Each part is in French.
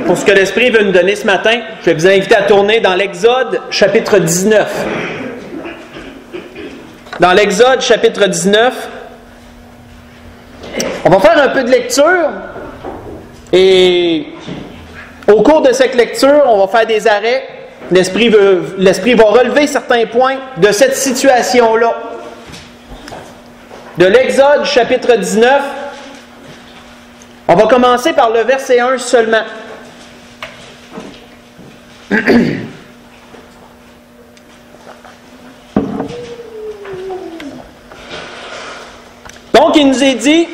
pour ce que l'Esprit veut nous donner ce matin, je vais vous inviter à tourner dans l'Exode, chapitre 19. Dans l'Exode, chapitre 19, on va faire un peu de lecture et au cours de cette lecture, on va faire des arrêts. L'Esprit va relever certains points de cette situation-là. De l'Exode, chapitre 19, on va commencer par le verset 1 seulement. Donc, il nous est dit,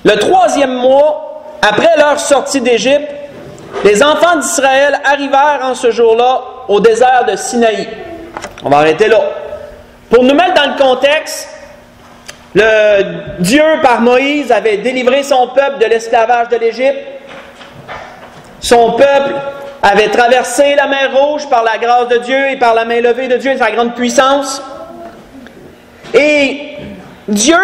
le 3e mois, après leur sortie d'Égypte, les enfants d'Israël arrivèrent en ce jour-là au désert de Sinaï. On va arrêter là. Pour nous mettre dans le contexte, Dieu, par Moïse, avait délivré son peuple de l'esclavage de l'Égypte. Son peuple avait traversé la mer Rouge par la grâce de Dieu et par la main levée de Dieu et sa grande puissance. Et Dieu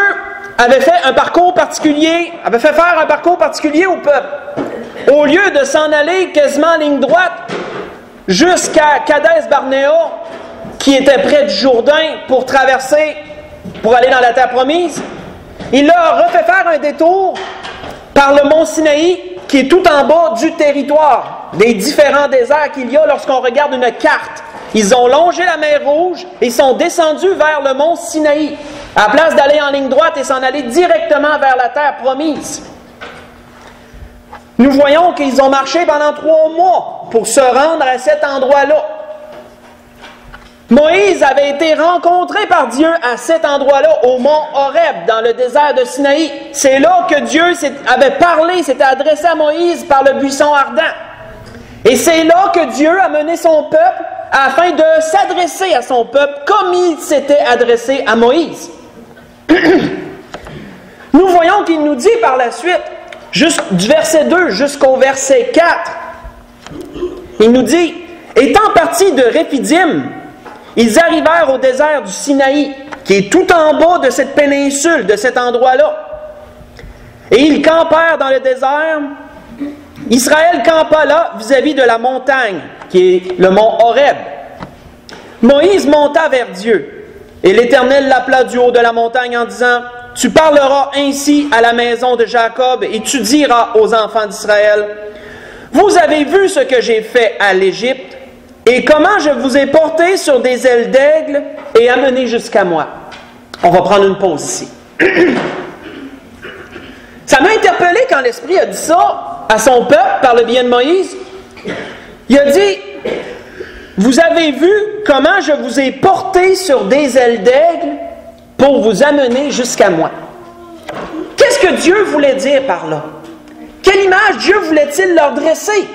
avait fait un parcours particulier, avait fait faire un parcours particulier au peuple. Au lieu de s'en aller quasiment en ligne droite jusqu'à Kadès-Barnéa, qui était près du Jourdain, pour traverser, pour aller dans la terre promise, il leur a refait faire un détour par le mont Sinaï, qui est tout en bas du territoire, des différents déserts qu'il y a lorsqu'on regarde une carte. Ils ont longé la mer Rouge et sont descendus vers le mont Sinaï, à la place d'aller en ligne droite et s'en aller directement vers la terre promise. Nous voyons qu'ils ont marché pendant 3 mois pour se rendre à cet endroit-là. Moïse avait été rencontré par Dieu à cet endroit-là, au mont Horeb, dans le désert de Sinaï. C'est là que Dieu avait parlé, s'était adressé à Moïse par le buisson ardent. Et c'est là que Dieu a mené son peuple afin de s'adresser à son peuple comme il s'était adressé à Moïse. Nous voyons qu'il nous dit par la suite, du verset 2 jusqu'au verset 4, il nous dit, étant partis de Réphidim, ils arrivèrent au désert du Sinaï, qui est tout en bas de cette péninsule, de cet endroit-là. Et ils campèrent dans le désert. Israël campa là vis-à-vis de la montagne, qui est le mont Horeb. Moïse monta vers Dieu, et l'Éternel l'appela du haut de la montagne en disant, « Tu parleras ainsi à la maison de Jacob, et tu diras aux enfants d'Israël, « Vous avez vu ce que j'ai fait à l'Égypte, et comment je vous ai porté sur des ailes d'aigle et amené jusqu'à moi. » On va prendre une pause ici. Ça m'a interpellé quand l'Esprit a dit ça à son peuple par le biais de Moïse. Il a dit, « Vous avez vu comment je vous ai porté sur des ailes d'aigle pour vous amener jusqu'à moi. » Qu'est-ce que Dieu voulait dire par là? Quelle image Dieu voulait-il leur dresser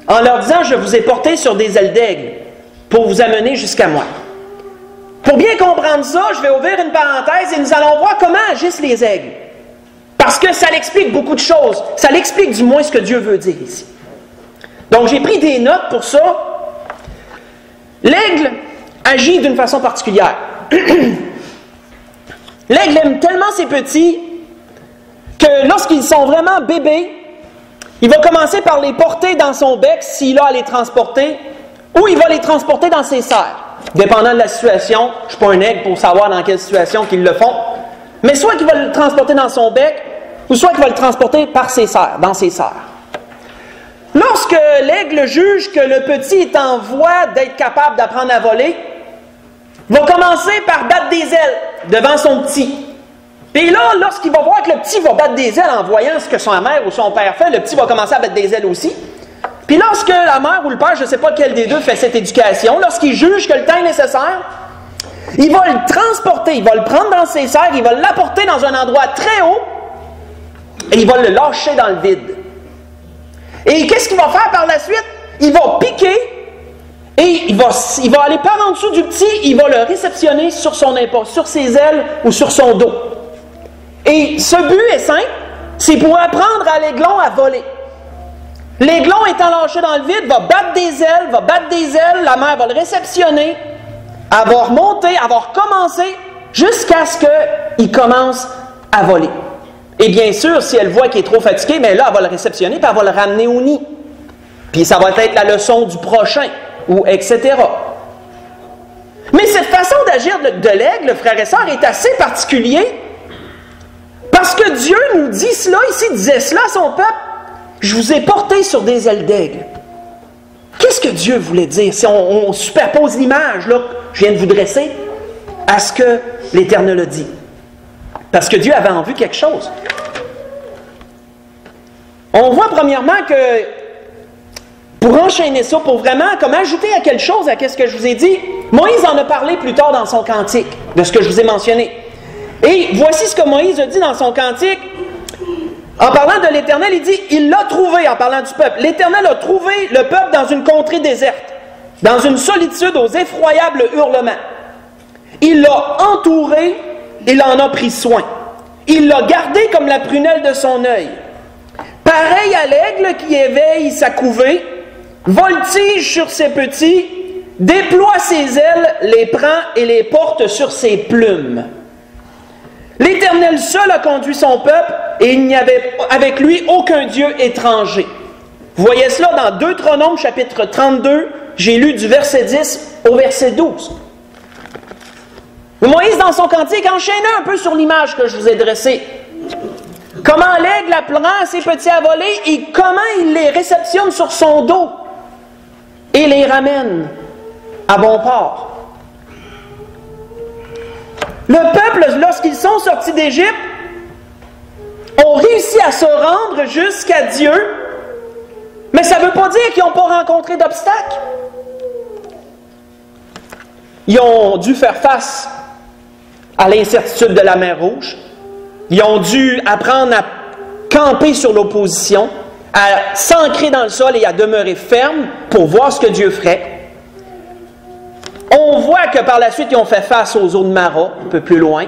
en leur disant « Je vous ai porté sur des ailes d'aigle pour vous amener jusqu'à moi. » Pour bien comprendre ça, je vais ouvrir une parenthèse et nous allons voir comment agissent les aigles. Parce que ça l'explique beaucoup de choses. Ça l'explique du moins ce que Dieu veut dire ici. Donc j'ai pris des notes pour ça. L'aigle agit d'une façon particulière. L'aigle aime tellement ses petits que lorsqu'ils sont vraiment bébés, il va commencer par les porter dans son bec s'il a à les transporter, ou il va les transporter dans ses serres. Dépendant de la situation, je ne suis pas un aigle pour savoir dans quelle situation qu'ils le font, mais soit qu'il va le transporter dans son bec, ou soit qu'il va le transporter par ses serres, dans ses serres. Lorsque l'aigle juge que le petit est en voie d'être capable d'apprendre à voler, il va commencer par battre des ailes devant son petit. Et là, lorsqu'il va voir que le petit va battre des ailes en voyant ce que sa mère ou son père fait, le petit va commencer à battre des ailes aussi. Puis lorsque la mère ou le père, je ne sais pas lequel des deux fait cette éducation, lorsqu'il juge que le temps est nécessaire, il va le transporter, il va le prendre dans ses serres, il va l'apporter dans un endroit très haut et il va le lâcher dans le vide. Et qu'est-ce qu'il va faire par la suite? Il va piquer et il va aller par en dessous du petit, il va le réceptionner sur son épaule, sur ses ailes ou sur son dos. Et ce but est simple, c'est pour apprendre à l'aiglon à voler. L'aiglon étant lâché dans le vide, va battre des ailes, la mère va le réceptionner, elle va remonter, elle va recommencer, jusqu'à ce qu'il commence à voler. Et bien sûr, si elle voit qu'il est trop fatigué, bien là, elle va le réceptionner et elle va le ramener au nid. Puis ça va être la leçon du prochain, ou etc. Mais cette façon d'agir de l'aigle, frères et sœurs, est assez particulière parce que Dieu nous dit cela ici, disait cela à son peuple. Je vous ai porté sur des ailes d'aigle. Qu'est-ce que Dieu voulait dire si on superpose l'image là, que je viens de vous dresser à ce que l'Éternel a dit? Parce que Dieu avait en vue quelque chose. On voit premièrement que, pour enchaîner ça, pour vraiment comme ajouter à quelque chose à ce que je vous ai dit, Moïse en a parlé plus tard dans son cantique, de ce que je vous ai mentionné. Et voici ce que Moïse a dit dans son cantique. En parlant de l'Éternel, il dit, il l'a trouvé, en parlant du peuple. L'Éternel a trouvé le peuple dans une contrée déserte, dans une solitude aux effroyables hurlements. Il l'a entouré, il en a pris soin. Il l'a gardé comme la prunelle de son œil. Pareil à l'aigle qui éveille sa couvée, voltige sur ses petits, déploie ses ailes, les prend et les porte sur ses plumes. L'Éternel seul a conduit son peuple et il n'y avait avec lui aucun Dieu étranger. Vous voyez cela dans Deutéronome chapitre 32, j'ai lu du verset 10 au verset 12. Moïse dans son cantique enchaînait un peu sur l'image que je vous ai dressée. Comment l'aigle apprend ses petits à voler et comment il les réceptionne sur son dos et les ramène à bon port. Le peuple, lorsqu'ils sont sortis d'Égypte, ont réussi à se rendre jusqu'à Dieu, mais ça ne veut pas dire qu'ils n'ont pas rencontré d'obstacles. Ils ont dû faire face à l'incertitude de la mer Rouge. Ils ont dû apprendre à camper sur l'opposition, à s'ancrer dans le sol et à demeurer ferme pour voir ce que Dieu ferait. On voit que par la suite, ils ont fait face aux eaux de Mara, un peu plus loin,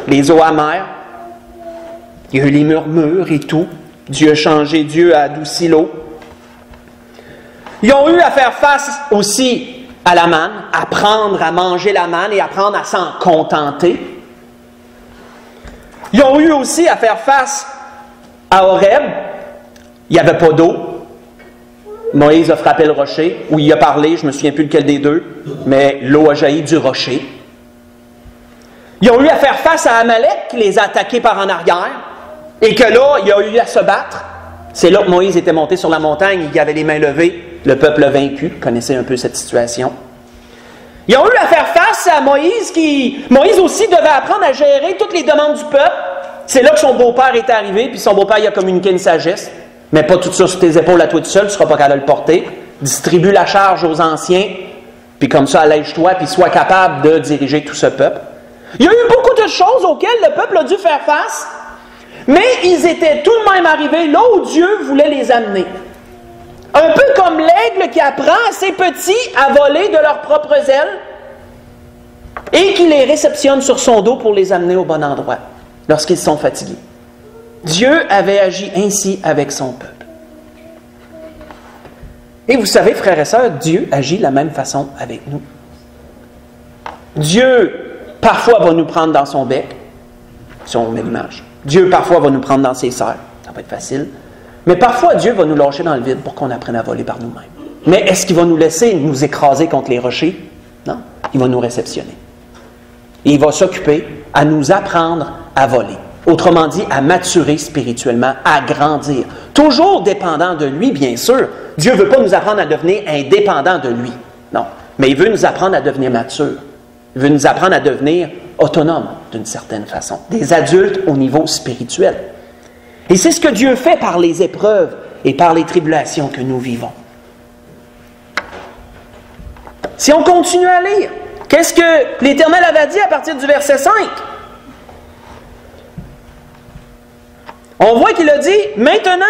les eaux amères. Il y a eu les murmures et tout. Dieu a changé, Dieu a adouci l'eau. Ils ont eu à faire face aussi à la manne, apprendre à manger la manne et apprendre à s'en contenter. Ils ont eu aussi à faire face à Horeb. Il n'y avait pas d'eau. Moïse a frappé le rocher, ou il a parlé, je ne me souviens plus lequel des deux, mais l'eau a jailli du rocher. Ils ont eu à faire face à Amalek, qui les a attaqués par en arrière, et que là, il a eu à se battre. C'est là que Moïse était monté sur la montagne, il avait les mains levées, le peuple a vaincu. Vous connaissez un peu cette situation. Ils ont eu à faire face à Moïse, Moïse aussi devait apprendre à gérer toutes les demandes du peuple. C'est là que son beau-père est arrivé, puis son beau-père il a communiqué une sagesse. Mais pas tout ça sur tes épaules à toi tout seul, tu ne seras pas capable de le porter. Distribue la charge aux anciens, puis comme ça, allège-toi, puis sois capable de diriger tout ce peuple. Il y a eu beaucoup de choses auxquelles le peuple a dû faire face, mais ils étaient tout de même arrivés là où Dieu voulait les amener. Un peu comme l'aigle qui apprend à ses petits à voler de leurs propres ailes et qui les réceptionne sur son dos pour les amener au bon endroit lorsqu'ils sont fatigués. Dieu avait agi ainsi avec son peuple. Et vous savez, frères et sœurs, Dieu agit de la même façon avec nous. Dieu, parfois, va nous prendre dans son bec, si on met l'image. Dieu, parfois, va nous prendre dans ses serres. Ça va être facile. Mais parfois, Dieu va nous lâcher dans le vide pour qu'on apprenne à voler par nous-mêmes. Mais est-ce qu'il va nous laisser nous écraser contre les rochers? Non. Il va nous réceptionner. Et il va s'occuper à nous apprendre à voler. Autrement dit, à maturer spirituellement, à grandir. Toujours dépendant de lui, bien sûr. Dieu ne veut pas nous apprendre à devenir indépendants de lui. Non. Mais il veut nous apprendre à devenir matures. Il veut nous apprendre à devenir autonomes, d'une certaine façon. Des adultes au niveau spirituel. Et c'est ce que Dieu fait par les épreuves et par les tribulations que nous vivons. Si on continue à lire, qu'est-ce que l'Éternel avait dit à partir du verset 5? On voit qu'il a dit, maintenant,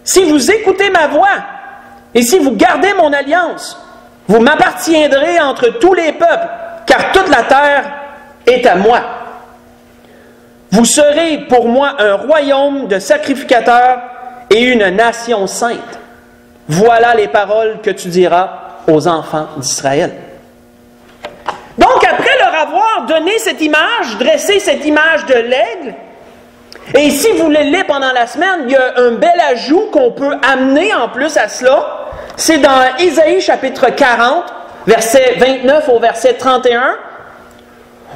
si vous écoutez ma voix et si vous gardez mon alliance, vous m'appartiendrez entre tous les peuples, car toute la terre est à moi. Vous serez pour moi un royaume de sacrificateurs et une nation sainte. Voilà les paroles que tu diras aux enfants d'Israël. Donc, après leur avoir donné cette image, dressé cette image de l'aigle, Et si vous voulez le lire pendant la semaine, il y a un bel ajout qu'on peut amener en plus à cela. C'est dans Ésaïe chapitre 40, verset 29 au verset 31,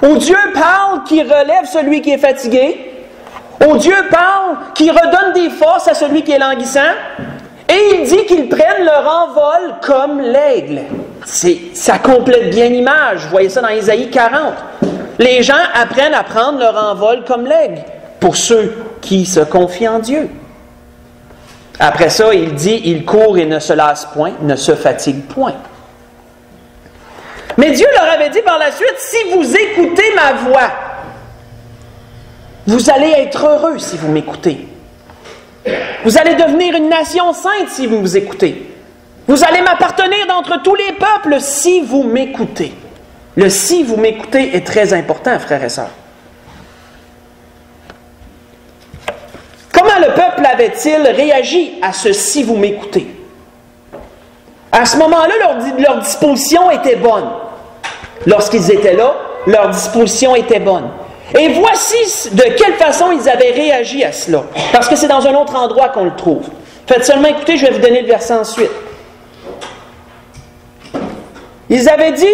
où Dieu parle qui relève celui qui est fatigué, où Dieu parle qui redonne des forces à celui qui est languissant, et il dit qu'ils prennent leur envol comme l'aigle. Ça complète bien l'image. Vous voyez ça dans Ésaïe 40. Les gens apprennent à prendre leur envol comme l'aigle, pour ceux qui se confient en Dieu. Après ça, il dit, ils courent et ne se lassent point, ne se fatiguent point. Mais Dieu leur avait dit par la suite, si vous écoutez ma voix, vous allez être heureux si vous m'écoutez. Vous allez devenir une nation sainte si vous vous écoutez. Vous allez m'appartenir d'entre tous les peuples si vous m'écoutez. Le « si vous m'écoutez » est très important, frères et sœurs. Comment le peuple avait-il réagi à ce « si vous m'écoutez » ? À ce moment-là, leur disposition était bonne. Lorsqu'ils étaient là, leur disposition était bonne. Et voici de quelle façon ils avaient réagi à cela. Parce que c'est dans un autre endroit qu'on le trouve. Faites seulement écouter, je vais vous donner le verset ensuite. Ils avaient dit,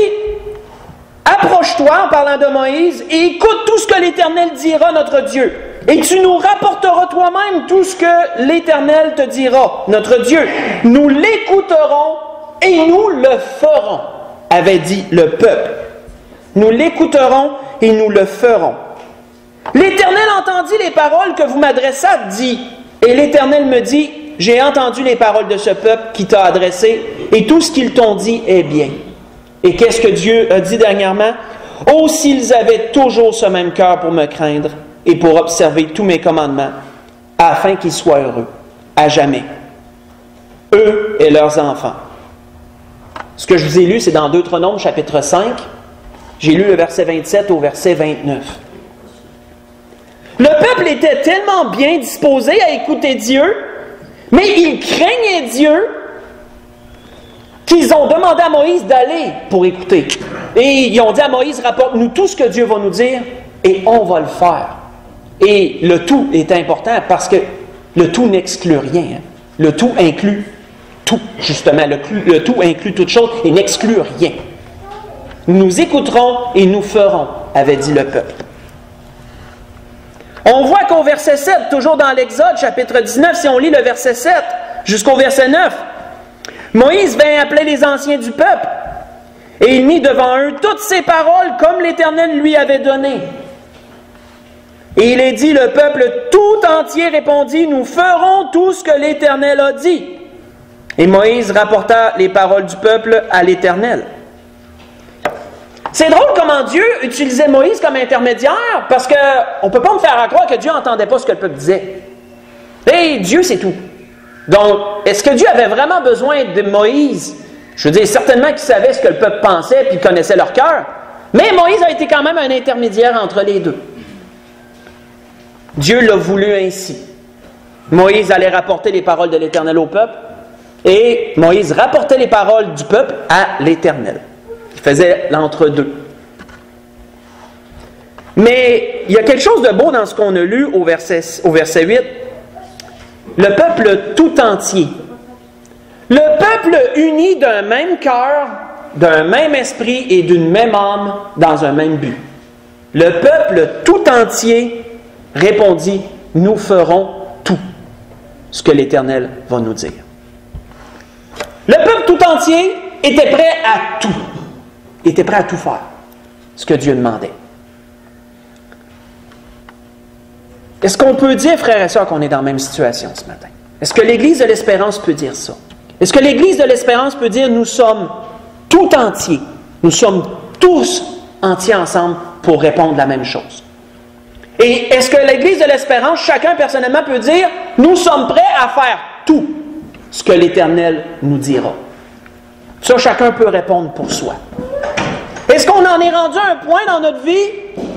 approche-toi en parlant de Moïse et écoute tout ce que l'Éternel dira, notre Dieu. Et tu nous rapporteras toi-même tout ce que l'Éternel te dira, notre Dieu. Nous l'écouterons et nous le ferons, avait dit le peuple. Nous l'écouterons et nous le ferons. L'Éternel entendit les paroles que vous m'adressâtes, dit. Et l'Éternel me dit, j'ai entendu les paroles de ce peuple qui t'a adressé, et tout ce qu'ils t'ont dit est bien. Et qu'est-ce que Dieu a dit dernièrement? Oh, s'ils avaient toujours ce même cœur pour me craindre et pour observer tous mes commandements, afin qu'ils soient heureux, à jamais, eux et leurs enfants. Ce que je vous ai lu, c'est dans Deutéronome chapitre 5. J'ai lu le verset 27 au verset 29. Le peuple était tellement bien disposé à écouter Dieu, mais ils craignaient Dieu, qu'ils ont demandé à Moïse d'aller pour écouter. Et ils ont dit à Moïse, rapporte-nous tout ce que Dieu va nous dire, et on va le faire. Et le tout est important, parce que le tout n'exclut rien. Le tout inclut tout, justement. Le tout inclut toute chose et n'exclut rien. Nous écouterons et nous ferons, avait dit le peuple. On voit qu'au verset 7, toujours dans l'Exode, chapitre 19, si on lit le verset 7 jusqu'au verset 9, Moïse vint appeler les anciens du peuple, et il mit devant eux toutes ces paroles comme l'Éternel lui avait donné. Et il est dit, le peuple tout entier répondit, nous ferons tout ce que l'Éternel a dit. Et Moïse rapporta les paroles du peuple à l'Éternel. C'est drôle comment Dieu utilisait Moïse comme intermédiaire, parce qu'on ne peut pas me faire croire que Dieu n'entendait pas ce que le peuple disait. Et Dieu, c'est tout. Donc, est-ce que Dieu avait vraiment besoin de Moïse? Je veux dire, certainement qu'il savait ce que le peuple pensait, puis il connaissait leur cœur. Mais Moïse a été quand même un intermédiaire entre les deux. Dieu l'a voulu ainsi. Moïse allait rapporter les paroles de l'Éternel au peuple, et Moïse rapportait les paroles du peuple à l'Éternel. Il faisait l'entre-deux. Mais il y a quelque chose de beau dans ce qu'on a lu au verset 8. Le peuple tout entier. Le peuple uni d'un même cœur, d'un même esprit et d'une même âme dans un même but. Le peuple tout entier répondit, nous ferons tout ce que l'Éternel va nous dire. Le peuple tout entier était prêt à tout. Il était prêt à tout faire, ce que Dieu demandait. Est-ce qu'on peut dire, frères et sœurs, qu'on est dans la même situation ce matin? Est-ce que l'Église de l'Espérance peut dire ça? Est-ce que l'Église de l'Espérance peut dire, nous sommes tout entiers, nous sommes tous entiers ensemble pour répondre la même chose? Et est-ce que l'Église de l'Espérance, chacun personnellement peut dire, nous sommes prêts à faire tout ce que l'Éternel nous dira? Ça, chacun peut répondre pour soi. Est-ce qu'on en est rendu à un point dans notre vie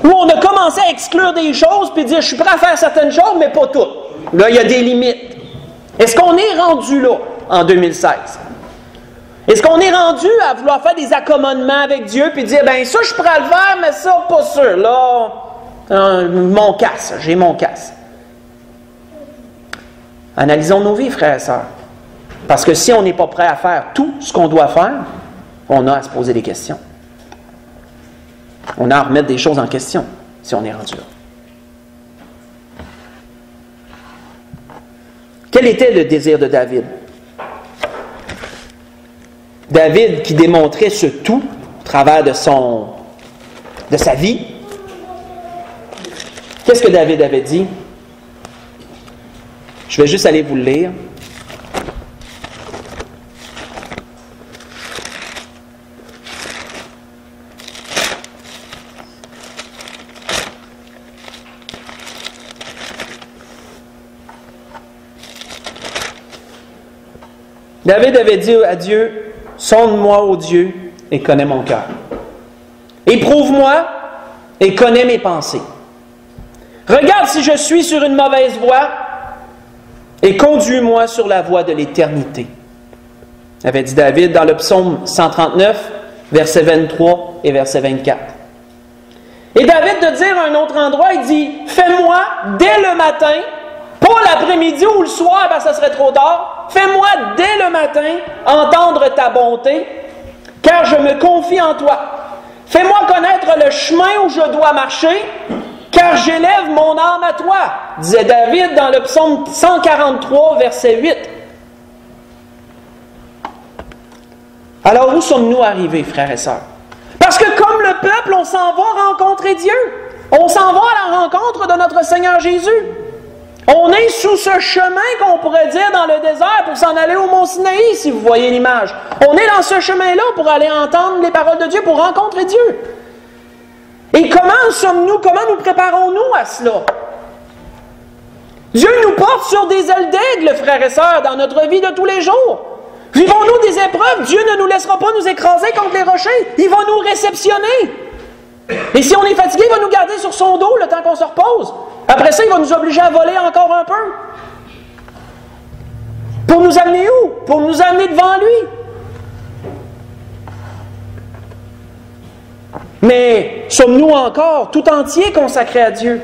où on a commencé à exclure des choses puis dire, je suis prêt à faire certaines choses, mais pas toutes? Là, il y a des limites. Est-ce qu'on est rendu là, en 2016? Est-ce qu'on est rendu à vouloir faire des accommodements avec Dieu puis dire, ben ça, je pourrais le faire, mais ça, pas sûr. Là, mon casse, j'ai mon casse. Analysons nos vies, frères et sœurs. Parce que si on n'est pas prêt à faire tout ce qu'on doit faire, on a à se poser des questions. On a à remettre des choses en question si on est rendu là. Quel était le désir de David? David qui démontrait ce tout au travers de sa vie. Qu'est-ce que David avait dit? Je vais juste aller vous le lire. David avait dit à Dieu, « Sonde-moi, ô Dieu, et connais mon cœur. Éprouve-moi et connais mes pensées. Regarde si je suis sur une mauvaise voie et conduis-moi sur la voie de l'éternité. » Avait dit David dans le psaume 139, versets 23 et verset 24. Et David de dire à un autre endroit, il dit, « Fais-moi dès le matin, pas l'après-midi ou le soir, parce que ça serait trop tard, fais-moi dès le matin entendre ta bonté, car je me confie en toi. Fais-moi connaître le chemin où je dois marcher, car j'élève mon âme à toi, disait David dans le psaume 143, verset 8. Alors, où sommes-nous arrivés, frères et sœurs? Parce que comme le peuple, on s'en va rencontrer Dieu. On s'en va à la rencontre de notre Seigneur Jésus. On est sous ce chemin qu'on pourrait dire dans le désert pour s'en aller au mont Sinaï, si vous voyez l'image. On est dans ce chemin-là pour aller entendre les paroles de Dieu, pour rencontrer Dieu. Et comment sommes-nous, comment nous préparons-nous à cela? Dieu nous porte sur des ailes d'aigle, frères et sœurs, dans notre vie de tous les jours. Vivons-nous des épreuves, Dieu ne nous laissera pas nous écraser contre les rochers. Il va nous réceptionner. Et si on est fatigué, il va nous garder sur son dos le temps qu'on se repose. Après ça, il va nous obliger à voler encore un peu. Pour nous amener où? Pour nous amener devant lui. Mais sommes-nous encore tout entiers consacrés à Dieu?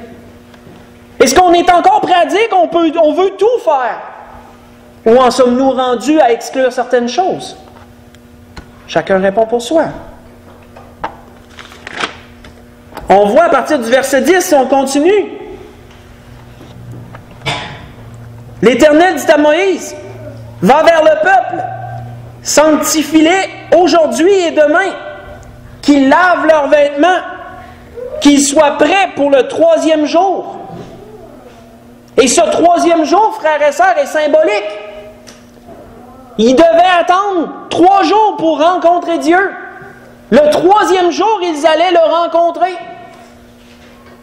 Est-ce qu'on est encore prêt à dire qu'on veut tout faire? Ou en sommes-nous rendus à exclure certaines choses? Chacun répond pour soi. On voit à partir du verset 10, si on continue. L'Éternel dit à Moïse, « Va vers le peuple, sanctifie-les aujourd'hui et demain, qu'ils lavent leurs vêtements, qu'ils soient prêts pour le 3e jour. » Et ce 3e jour, frères et sœurs, est symbolique. Ils devaient attendre 3 jours pour rencontrer Dieu. Le 3e jour, ils allaient le rencontrer.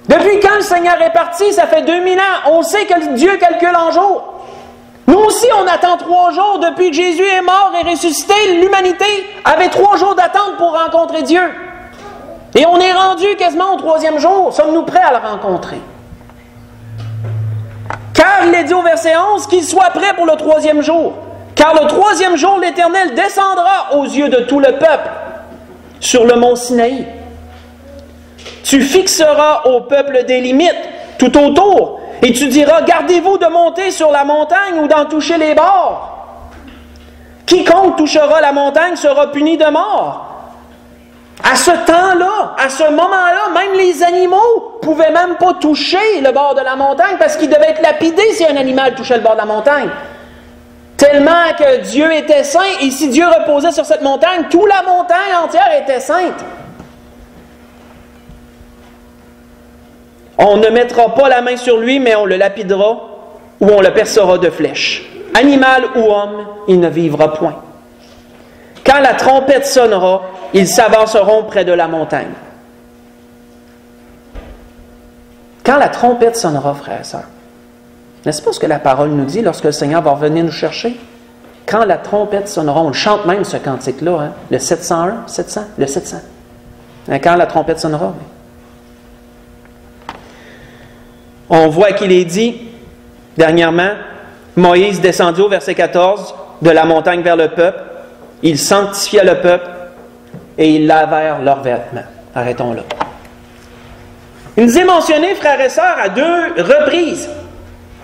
Depuis quand le Seigneur est parti, ça fait 2000 ans. On sait que Dieu calcule en jours. Nous aussi, on attend 3 jours. Depuis que Jésus est mort et ressuscité, l'humanité avait 3 jours d'attente pour rencontrer Dieu. Et on est rendu quasiment au 3e jour. Sommes-nous prêts à le rencontrer? Car il est dit au verset 11 qu'il soit prêt pour le 3e jour. Car le 3e jour, l'Éternel descendra aux yeux de tout le peuple sur le mont Sinaï. Tu fixeras au peuple des limites tout autour, et tu diras, gardez-vous de monter sur la montagne ou d'en toucher les bords. Quiconque touchera la montagne sera puni de mort. À ce temps-là, à ce moment-là, même les animaux ne pouvaient même pas toucher le bord de la montagne parce qu'ils devaient être lapidés si un animal touchait le bord de la montagne. Tellement que Dieu était saint, et si Dieu reposait sur cette montagne, toute la montagne entière était sainte. On ne mettra pas la main sur lui, mais on le lapidera ou on le percera de flèches. Animal ou homme, il ne vivra point. Quand la trompette sonnera, ils s'avanceront près de la montagne. Quand la trompette sonnera, frères et sœurs, n'est-ce pas ce que la parole nous dit lorsque le Seigneur va revenir nous chercher? Quand la trompette sonnera, on le chante même ce cantique-là, hein? Le 701, 700, le 700. Quand la trompette sonnera, oui. On voit qu'il est dit, dernièrement, Moïse descendit au verset 14 de la montagne vers le peuple, il sanctifia le peuple et ils lavèrent leurs vêtements. Arrêtons là. Il nous est mentionné, frères et sœurs, à 2 reprises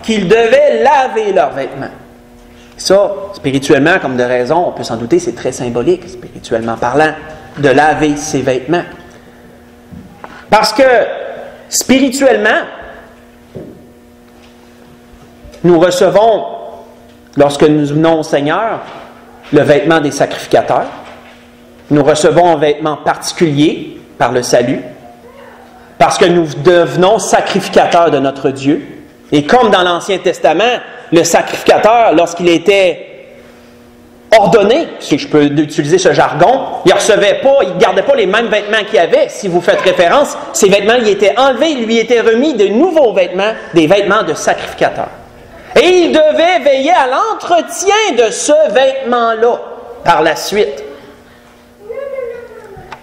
qu'ils devaient laver leurs vêtements. Ça, spirituellement, comme de raison, on peut s'en douter, c'est très symbolique, spirituellement parlant, de laver ses vêtements. Parce que, spirituellement, nous recevons, lorsque nous venons au Seigneur, le vêtement des sacrificateurs. Nous recevons un vêtement particulier par le salut, parce que nous devenons sacrificateurs de notre Dieu. Et comme dans l'Ancien Testament, le sacrificateur, lorsqu'il était ordonné, si je peux utiliser ce jargon, il ne gardait pas les mêmes vêtements qu'il avait. Si vous faites référence, ces vêtements lui étaient enlevés, il lui était remis de nouveaux vêtements, des vêtements de sacrificateur. Et il devait veiller à l'entretien de ce vêtement-là par la suite.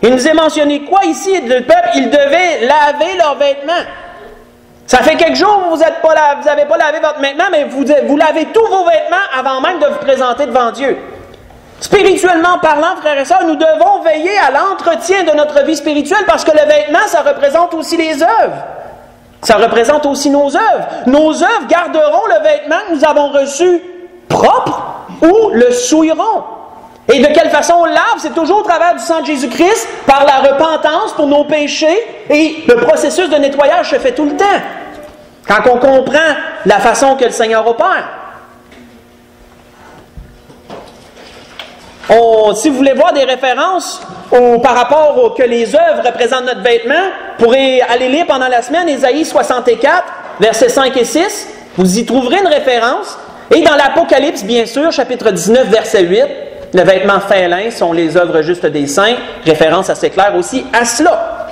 Il nous est mentionné quoi ici? Le peuple, il devait laver leurs vêtements. Ça fait quelques jours que vous n'avez pas lavé votre vêtement, mais vous lavez tous vos vêtements avant même de vous présenter devant Dieu. Spirituellement parlant, frères et sœurs, nous devons veiller à l'entretien de notre vie spirituelle parce que le vêtement, ça représente aussi les œuvres. Ça représente aussi nos œuvres. Nos œuvres garderont le vêtement que nous avons reçu propre ou le souilleront. Et de quelle façon on lave? C'est toujours au travers du sang de Jésus-Christ, par la repentance pour nos péchés, et le processus de nettoyage se fait tout le temps. Quand on comprend la façon que le Seigneur opère. Si vous voulez voir des références par rapport que les œuvres représentent notre vêtement, vous pourrez aller lire pendant la semaine Ésaïe 64, versets 5 et 6. Vous y trouverez une référence. Et dans l'Apocalypse, bien sûr, chapitre 19, verset 8, le vêtement fin lin sont les œuvres justes des saints. Référence assez claire aussi à cela.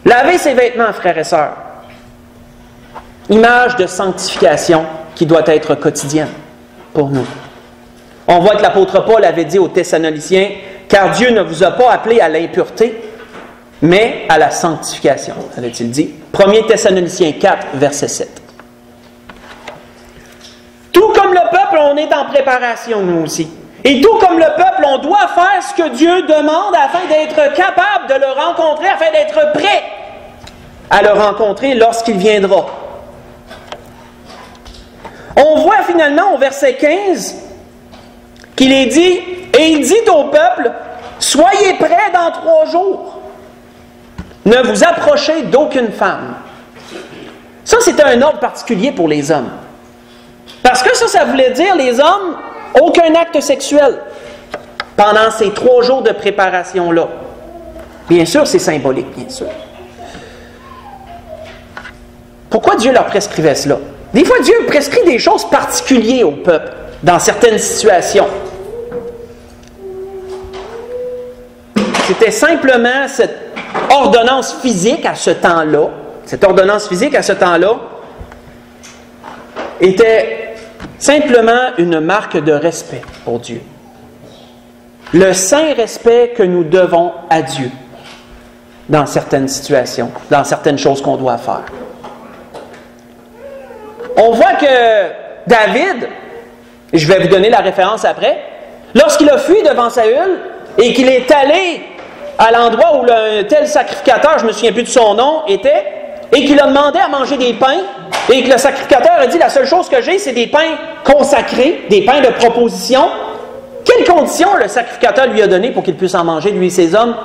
Laver ses vêtements, frères et sœurs. Image de sanctification qui doit être quotidienne pour nous. On voit que l'apôtre Paul avait dit aux Thessaloniciens, « Car Dieu ne vous a pas appelé à l'impureté, mais à la sanctification. » avait-il dit. 1 Thessaloniciens 4, verset 7. Tout comme le peuple, on est en préparation, nous aussi. Et tout comme le peuple, on doit faire ce que Dieu demande afin d'être capable de le rencontrer, afin d'être prêt à le rencontrer lorsqu'il viendra. On voit finalement au verset 15 qu'il est dit, et il dit au peuple, « Soyez prêts dans 3 jours. Ne vous approchez d'aucune femme. » Ça, c'était un ordre particulier pour les hommes. Parce que ça voulait dire, les hommes, aucun acte sexuel pendant ces 3 jours de préparation-là. Bien sûr, c'est symbolique, bien sûr. Pourquoi Dieu leur prescrivait cela? Des fois, Dieu prescrit des choses particulières au peuple, dans certaines situations. C'était simplement cette ordonnance physique à ce temps-là. Cette ordonnance physique à ce temps-là était simplement une marque de respect pour Dieu. Le saint respect que nous devons à Dieu dans certaines situations, dans certaines choses qu'on doit faire. On voit que David, je vais vous donner la référence après, lorsqu'il a fui devant Saül et qu'il est allé à l'endroit où un tel sacrificateur, je ne me souviens plus de son nom, était, et qu'il a demandé à manger des pains, et que le sacrificateur a dit, la seule chose que j'ai, c'est des pains consacrés, des pains de proposition. Quelles conditions le sacrificateur lui a donné pour qu'il puisse en manger, lui et ses hommes?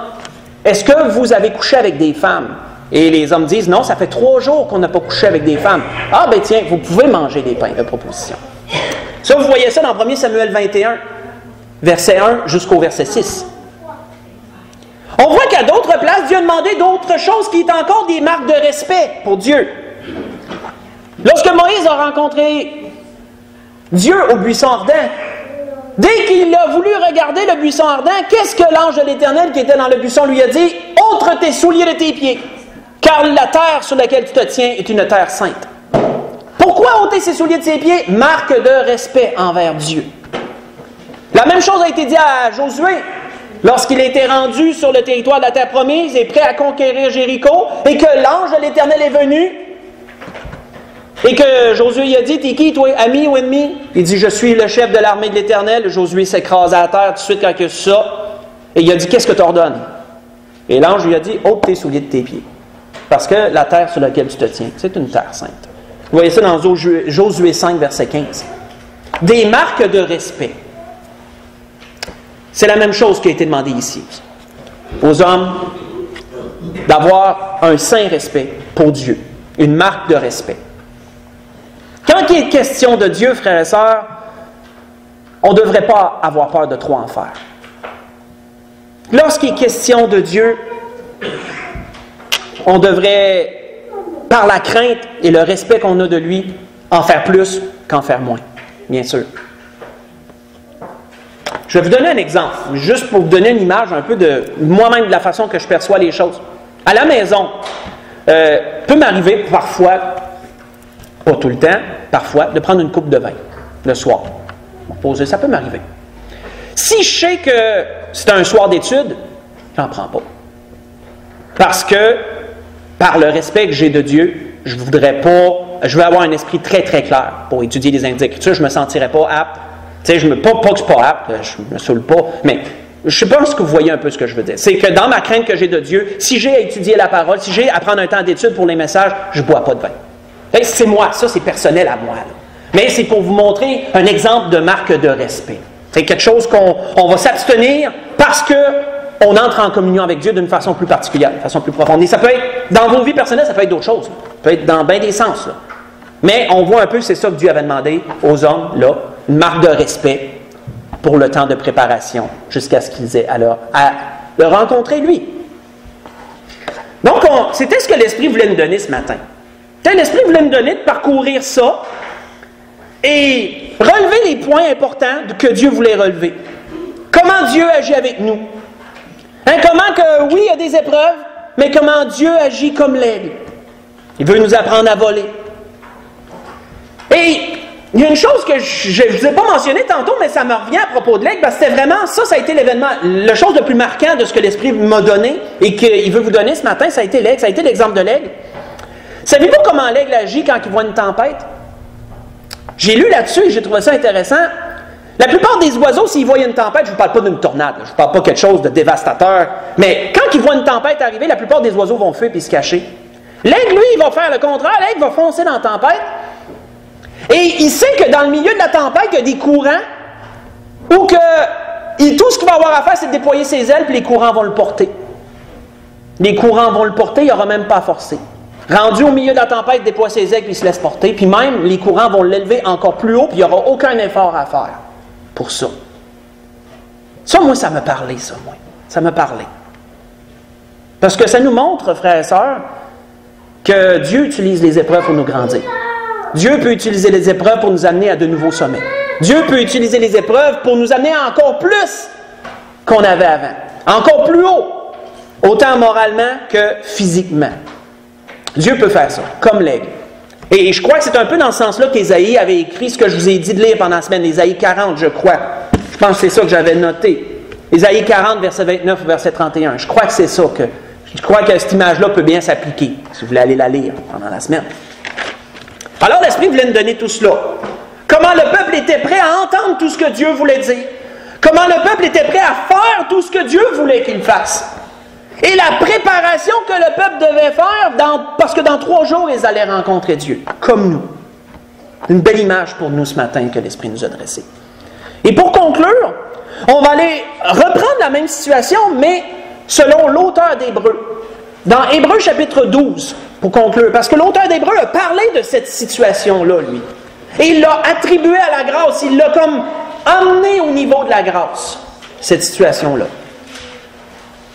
Est-ce que vous avez couché avec des femmes? Et les hommes disent, non, ça fait 3 jours qu'on n'a pas couché avec des femmes. Ah ben tiens, vous pouvez manger des pains de proposition. Ça, vous voyez ça dans 1 Samuel 21, verset 1 jusqu'au verset 6. On voit qu'à d'autres places, Dieu a demandé d'autres choses qui est encore des marques de respect pour Dieu. Lorsque Moïse a rencontré Dieu au buisson ardent, dès qu'il a voulu regarder le buisson ardent, qu'est-ce que l'ange de l'Éternel qui était dans le buisson lui a dit? « Ôte tes souliers de tes pieds, car la terre sur laquelle tu te tiens est une terre sainte. » Pourquoi ôter ses souliers de ses pieds? Marque de respect envers Dieu. La même chose a été dit à Josué, lorsqu'il était rendu sur le territoire de la terre promise et prêt à conquérir Jéricho, et que l'ange de l'Éternel est venu, et que Josué lui a dit, « T'es qui, toi, ami ou ennemi? » Il dit, « Je suis le chef de l'armée de l'Éternel. » Josué s'écrase à terre tout de suite quand il a su ça, et il a dit, « Qu'est-ce que tu ordonnes? » Et l'ange lui a dit, « Ôte tes souliers de tes pieds, parce que la terre sur laquelle tu te tiens, c'est une terre sainte. » Vous voyez ça dans Josué 5, verset 15. Des marques de respect. C'est la même chose qui a été demandée ici. Aux hommes d'avoir un saint respect pour Dieu. Une marque de respect. Quand il est question de Dieu, frères et sœurs, on ne devrait pas avoir peur de trop en faire. Lorsqu'il est question de Dieu, on devrait, par la crainte et le respect qu'on a de lui, en faire plus qu'en faire moins, bien sûr. Je vais vous donner un exemple, juste pour vous donner une image un peu de moi-même, de la façon que je perçois les choses. À la maison, peut m'arriver parfois, pas tout le temps, parfois, de prendre une coupe de vin le soir. Poser, ça peut m'arriver. Si je sais que c'est un soir d'études, j'en prends pas. Parce que, par le respect que j'ai de Dieu, je veux avoir un esprit très très clair pour étudier les Écritures, je ne me sentirais pas apte. Tu sais, pas que je ne suis pas apte, je ne me saoule pas, mais je pense que vous voyez un peu ce que je veux dire. C'est que dans ma crainte que j'ai de Dieu, si j'ai à étudier la parole, si j'ai à prendre un temps d'étude pour les messages, je ne bois pas de vin. C'est moi, ça c'est personnel à moi. Là. Mais c'est pour vous montrer un exemple de marque de respect. C'est quelque chose qu'on va s'abstenir parce qu'on entre en communion avec Dieu d'une façon plus particulière, d'une façon plus profonde. Et ça peut être, dans vos vies personnelles, ça peut être d'autres choses. Ça peut être dans bien des sens. Là. Mais on voit un peu, c'est ça que Dieu avait demandé aux hommes, là, une marque de respect pour le temps de préparation, jusqu'à ce qu'ils aient à le rencontrer, lui. Donc, c'était ce que l'Esprit voulait nous donner ce matin. L'Esprit voulait nous donner de parcourir ça et relever les points importants que Dieu voulait relever. Comment Dieu agit avec nous. Comment que, oui, il y a des épreuves, mais comment Dieu agit comme l'aigle. Il veut nous apprendre à voler. Et il y a une chose que je ne vous ai pas mentionné tantôt, mais ça me revient à propos de l'aigle, parce que c'était vraiment, ça a été l'événement, la chose le plus marquant de ce que l'Esprit m'a donné et qu'il veut vous donner ce matin, ça a été l'aigle, ça a été l'exemple de l'aigle. Savez-vous comment l'aigle agit quand il voit une tempête? J'ai lu là-dessus et j'ai trouvé ça intéressant. La plupart des oiseaux, s'ils voient une tempête, je ne vous parle pas d'une tornade, je ne vous parle pas de quelque chose de dévastateur, mais quand ils voient une tempête arriver, la plupart des oiseaux vont fuir et se cacher. L'aigle, lui, il va faire le contraire, l'aigle va foncer dans la tempête. Et il sait que dans le milieu de la tempête, il y a des courants où tout ce qu'il va avoir à faire, c'est de déployer ses ailes, puis les courants vont le porter. Les courants vont le porter, il n'aura même pas à forcer. Rendu au milieu de la tempête, il déploie ses ailes, puis il se laisse porter. Puis même, les courants vont l'élever encore plus haut, puis il n'y aura aucun effort à faire pour ça. Ça, moi, ça m'a parlé, ça, moi. Ça m'a parlé. Parce que ça nous montre, frères et sœurs, que Dieu utilise les épreuves pour nous grandir. Dieu peut utiliser les épreuves pour nous amener à de nouveaux sommets. Dieu peut utiliser les épreuves pour nous amener à encore plus qu'on avait avant. Encore plus haut. Autant moralement que physiquement. Dieu peut faire ça, comme l'aigle. Et je crois que c'est un peu dans ce sens-là qu'Ésaïe avait écrit ce que je vous ai dit de lire pendant la semaine. Ésaïe 40, je crois. Je pense que c'est ça que j'avais noté. Ésaïe 40, verset 29 ou verset 31. Je crois que c'est ça que... Je crois que cette image-là peut bien s'appliquer, si vous voulez aller la lire pendant la semaine. Alors l'Esprit voulait nous donner tout cela. Comment le peuple était prêt à entendre tout ce que Dieu voulait dire. Comment le peuple était prêt à faire tout ce que Dieu voulait qu'il fasse. Et la préparation que le peuple devait faire, parce que dans 3 jours, ils allaient rencontrer Dieu, comme nous. Une belle image pour nous ce matin que l'Esprit nous a dressée. Et pour conclure, on va aller reprendre la même situation, mais selon l'auteur d'Hébreux. Dans Hébreux chapitre 12, pour conclure, parce que l'auteur d'Hébreux a parlé de cette situation-là, lui. Et il l'a attribué à la grâce, il l'a comme amené au niveau de la grâce, cette situation-là.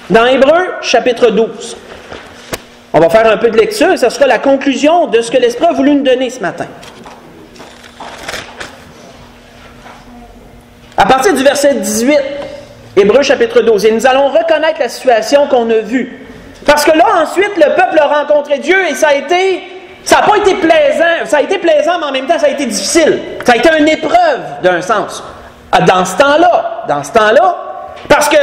Dans Hébreux chapitre 12, on va faire un peu de lecture et ce sera la conclusion de ce que l'Esprit a voulu nous donner ce matin. À partir du verset 18, Hébreux chapitre 12, et nous allons reconnaître la situation qu'on a vue. Parce que là, ensuite, le peuple a rencontré Dieu et ça n'a pas été plaisant. Ça a été plaisant, mais en même temps, ça a été difficile. Ça a été une épreuve, d'un sens. Dans ce temps-là, parce que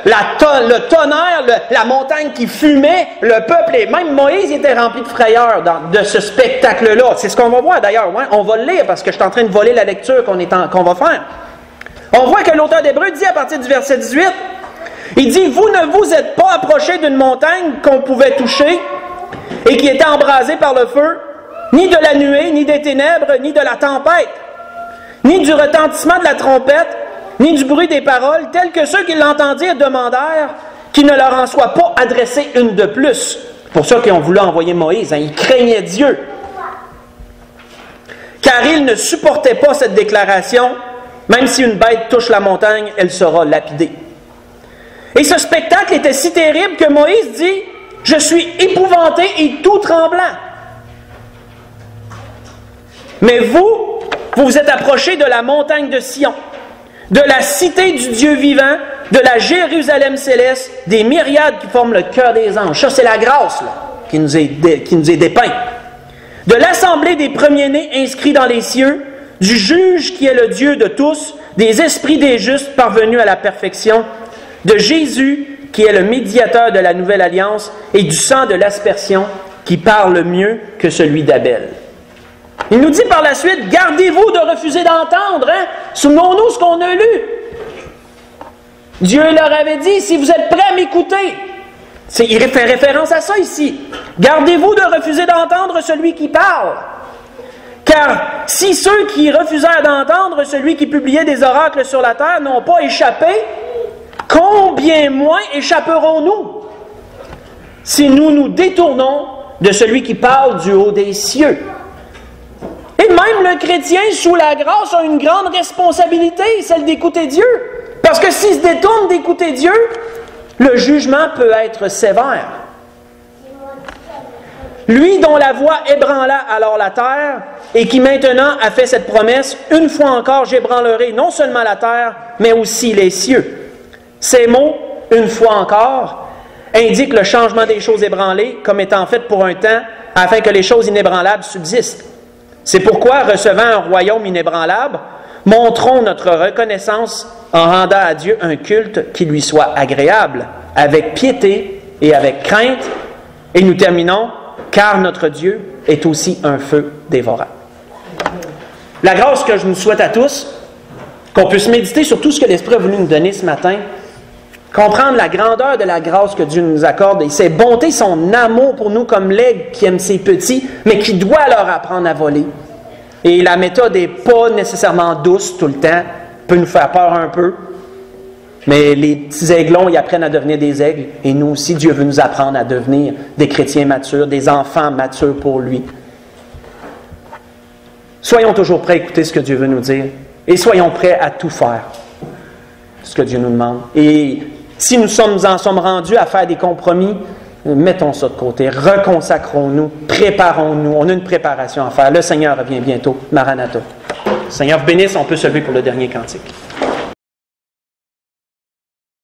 le tonnerre, la montagne qui fumait, le peuple, et même Moïse était rempli de frayeur de ce spectacle-là. C'est ce qu'on va voir d'ailleurs. Ouais? On va le lire parce que je suis en train de voler la lecture qu'on va faire. On voit que l'auteur d'Hébreux dit à partir du verset 18, il dit « Vous ne vous êtes pas approchés d'une montagne qu'on pouvait toucher et qui était embrasée par le feu, ni de la nuée, ni des ténèbres, ni de la tempête, ni du retentissement de la trompette, ni du bruit des paroles, tels que ceux qui l'entendirent demandèrent qu'il ne leur en soit pas adressé une de plus. C'est pour ça qu'ils ont voulu envoyer Moïse. Ils craignaient Dieu. Car ils ne supportaient pas cette déclaration. Même si une bête touche la montagne, elle sera lapidée. Et ce spectacle était si terrible que Moïse dit « Je suis épouvanté et tout tremblant. » Mais vous vous êtes approchés de la montagne de Sion, de la cité du Dieu vivant, de la Jérusalem céleste, des myriades qui forment le cœur des anges. Ça, c'est la grâce là, qui nous est dépeinte. De l'assemblée des premiers-nés inscrits dans les cieux, du juge qui est le Dieu de tous, des esprits des justes parvenus à la perfection, de Jésus qui est le médiateur de la nouvelle alliance et du sang de l'aspersion qui parle mieux que celui d'Abel. Il nous dit par la suite, gardez-vous de refuser d'entendre. Hein? Souvenons-nous ce qu'on a lu. Dieu leur avait dit, si vous êtes prêts à m'écouter, il fait référence à ça ici. Gardez-vous de refuser d'entendre celui qui parle. Car si ceux qui refusèrent d'entendre celui qui publiait des oracles sur la terre n'ont pas échappé, combien moins échapperons-nous si nous nous détournons de celui qui parle du haut des cieux? Et même le chrétien, sous la grâce, a une grande responsabilité, celle d'écouter Dieu. Parce que s'il se détourne d'écouter Dieu, le jugement peut être sévère. Lui dont la voix ébranla alors la terre, et qui maintenant a fait cette promesse, une fois encore j'ébranlerai non seulement la terre, mais aussi les cieux. Ces mots, une fois encore, indiquent le changement des choses ébranlées comme étant faites pour un temps, afin que les choses inébranlables subsistent. C'est pourquoi, recevant un royaume inébranlable, montrons notre reconnaissance en rendant à Dieu un culte qui lui soit agréable, avec piété et avec crainte. Et nous terminons, car notre Dieu est aussi un feu dévorant. La grâce que je nous souhaite à tous, qu'on puisse méditer sur tout ce que l'Esprit a voulu nous donner ce matin, comprendre la grandeur de la grâce que Dieu nous accorde et ses bontés, son amour pour nous comme l'aigle qui aime ses petits, mais qui doit leur apprendre à voler. Et la méthode n'est pas nécessairement douce tout le temps, peut nous faire peur un peu, mais les petits aiglons, ils apprennent à devenir des aigles, et nous aussi, Dieu veut nous apprendre à devenir des chrétiens matures, des enfants matures pour lui. Soyons toujours prêts à écouter ce que Dieu veut nous dire, et soyons prêts à tout faire, ce que Dieu nous demande. Et si nous en sommes rendus à faire des compromis, mettons ça de côté, reconsacrons-nous, préparons-nous. On a une préparation à faire. Le Seigneur revient bientôt. Maranatha. Seigneur, bénisse, on peut se lever pour le dernier cantique.